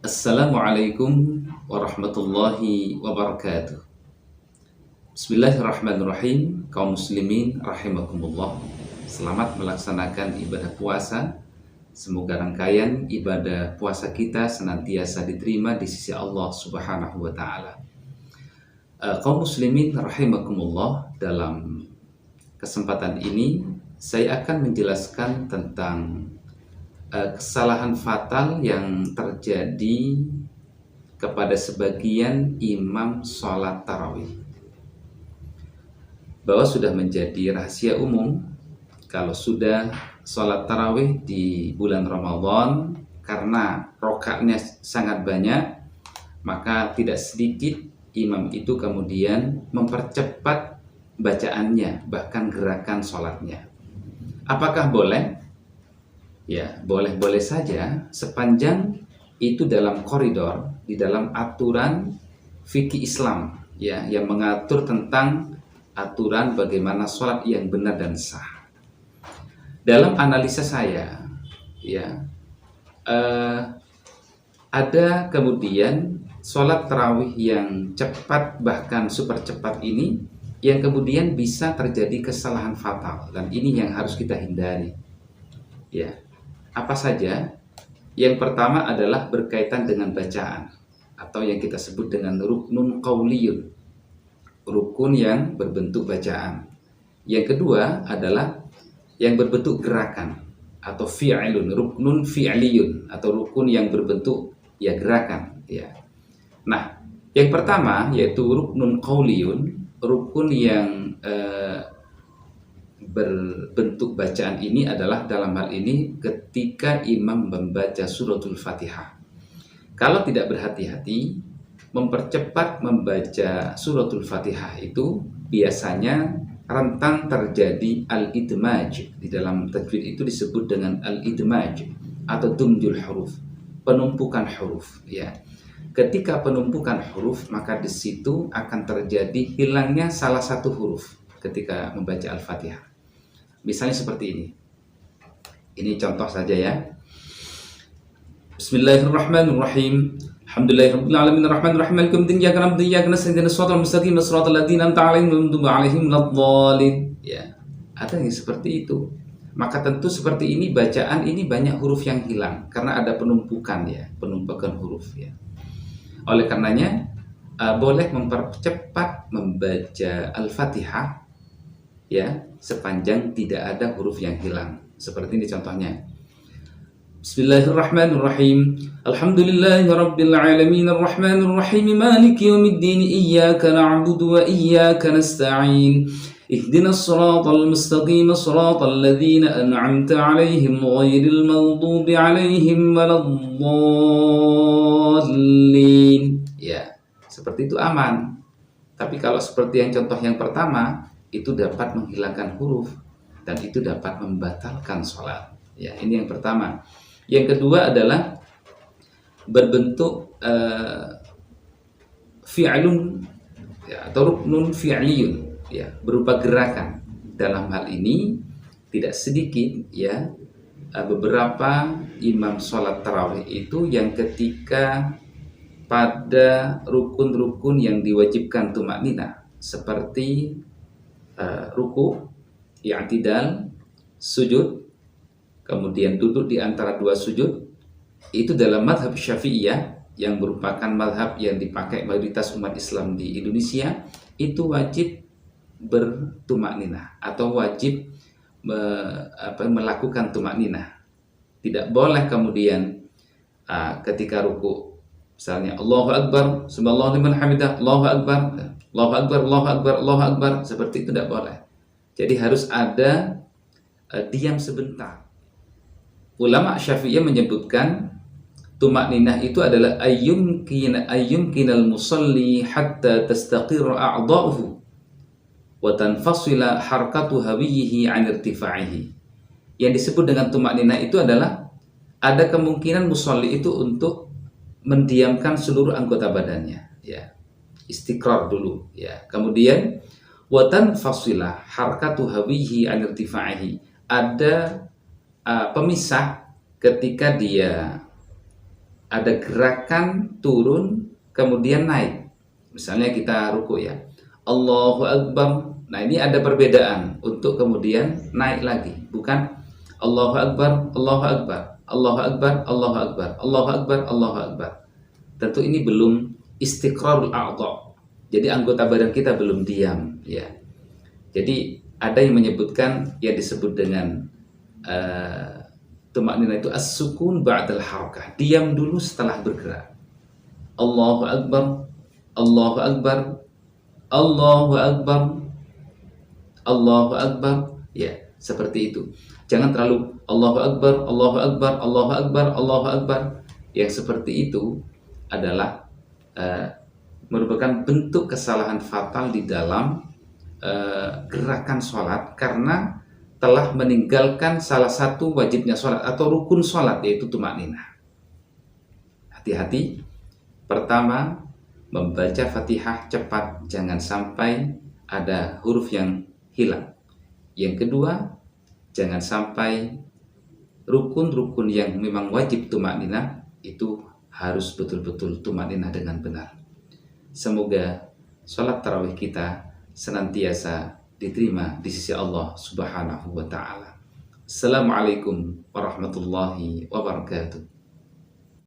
Assalamualaikum warahmatullahi wabarakatuh. Bismillahirrahmanirrahim. Kaum muslimin rahimakumullah. Selamat melaksanakan ibadah puasa. Semoga rangkaian ibadah puasa kita senantiasa diterima di sisi Allah Subhanahu wa taala. Kaum muslimin rahimakumullah, dalam kesempatan ini saya akan menjelaskan tentang kesalahan fatal yang terjadi kepada sebagian imam sholat tarawih. Bahwa sudah menjadi rahasia umum kalau sudah sholat tarawih di bulan Ramadan, karena rakaatnya sangat banyak, maka tidak sedikit imam itu kemudian mempercepat bacaannya, bahkan gerakan sholatnya. Apakah boleh? Ya, boleh-boleh saja sepanjang itu dalam koridor, di dalam aturan fikih Islam, ya, yang mengatur tentang aturan bagaimana sholat yang benar dan sah. Dalam analisa saya, ya, ada kemudian sholat tarawih yang cepat, bahkan super cepat ini, yang kemudian bisa terjadi kesalahan fatal, dan ini yang harus kita hindari. Ya. Apa saja? Yang pertama adalah berkaitan dengan bacaan, atau yang kita sebut dengan ruknun qauliyun, rukun yang berbentuk bacaan. Yang kedua adalah yang berbentuk gerakan, atau fi'lun, ruknun fi'liyun, atau rukun yang berbentuk ya gerakan, ya. Nah, yang pertama yaitu ruknun qauliyun, rukun yang berbentuk bacaan ini adalah dalam hal ini ketika imam membaca suratul Fatihah. Kalau tidak berhati-hati mempercepat membaca suratul Fatihah, itu biasanya rentan terjadi al-idmaj. Di dalam tajwid itu disebut dengan al-idmaj atau dumjul huruf, penumpukan huruf, ya. Ketika penumpukan huruf, maka di situ akan terjadi hilangnya salah satu huruf ketika membaca Al-Fatihah. Misalnya seperti ini. Ini contoh saja, ya. Bismillahirrahmanirrahim. Alhamdulillahirabbil alamin arrahmanir rahim maliki yaumiddin iyyaka na'budu wa iyyaka nasta'in ihdinas siratal mustaqim siratal ladzina an'amta 'alaihim ghairil maghdubi 'alaihim waladdallin. Ya. Ada yang seperti itu. Maka tentu seperti ini bacaan ini banyak huruf yang hilang karena ada penumpukan, ya, penumpukan huruf, ya. Oleh karenanya boleh mempercepat membaca Al-Fatihah, ya, sepanjang tidak ada huruf yang hilang. Seperti ini contohnya. Bismillahirrahmanirrahim. Alhamdulillahirabbil alamin arrahmanir rahim maliki yaumiddin iyyaka na'budu wa iyyaka nasta'in ihdinas siratal mustaqim siratal ladzina an'amta 'alaihim ghairil maghdubi 'alaihim waladdallin. Ya, seperti itu aman. Tapi kalau seperti yang contoh yang pertama, itu dapat menghilangkan huruf dan itu dapat membatalkan sholat. Ya, ini yang pertama. Yang kedua adalah berbentuk fi'lun, ya, atau ruknun fi'liyun, ya, berupa gerakan. Dalam hal ini tidak sedikit, ya, beberapa imam sholat tarawih itu yang ketika pada rukun-rukun yang diwajibkan tumakninah seperti ruku, i'tidal, sujud, kemudian duduk di antara dua sujud, itu dalam mazhab Syafi'iyah yang merupakan mazhab yang dipakai mayoritas umat Islam di Indonesia, itu wajib bertumakninah atau wajib melakukan tumakninah. Tidak boleh kemudian ketika ruku misalnya Allahu Akbar, subhanallah liman hamidah, Allahu Akbar, Allahu Akbar, Allahu Akbar, Allahu Akbar, seperti itu tidak boleh. Jadi harus ada diam sebentar. Ulama Syafi'iyah menyebutkan tumakninah itu adalah ayyumkinal musalli hatta tastaqirra a'dha'uhu wa tanfasila harkatu hawiyhi 'an irtifa'ihi. Yang disebut dengan tumakninah itu adalah ada kemungkinan musalli itu untuk mendiamkan seluruh anggota badannya, ya. Istiqrar dulu, ya. Kemudian watan fasilah harkatu hawihi an irtifaihi, ada pemisah ketika dia ada gerakan turun kemudian naik. Misalnya kita ruku ya, Allahu Akbar. Nah ini ada perbedaan untuk kemudian naik lagi, bukan Allahu Akbar, Allahu Akbar, Allahu Akbar, Allahu Akbar, Allahu Akbar, Allahu Akbar. Tentu ini belum istiqrarul a'dha. Jadi anggota badan kita belum diam ya. Jadi ada yang menyebutkan yang disebut dengan tumaknina itu as-sukun ba'dal harakah. Diam dulu setelah bergerak. Allahu Akbar, Allahu Akbar, Allahu Akbar, Allahu Akbar. Ya, seperti itu. Jangan terlalu Allahu Akbar, Allahu Akbar, Allahu Akbar, Allahu Akbar. Yang seperti itu adalah merupakan bentuk kesalahan fatal di dalam gerakan sholat, karena telah meninggalkan salah satu wajibnya sholat atau rukun sholat, yaitu tumakninah. Hati-hati. Pertama, membaca Fatihah cepat, jangan sampai ada huruf yang hilang. Yang kedua, jangan sampai rukun-rukun yang memang wajib tumakninah itu harus betul-betul tumakninah dengan benar. Semoga sholat tarawih kita senantiasa diterima di sisi Allah Subhanahu wa Ta'ala. Assalamualaikum warahmatullahi wabarakatuh.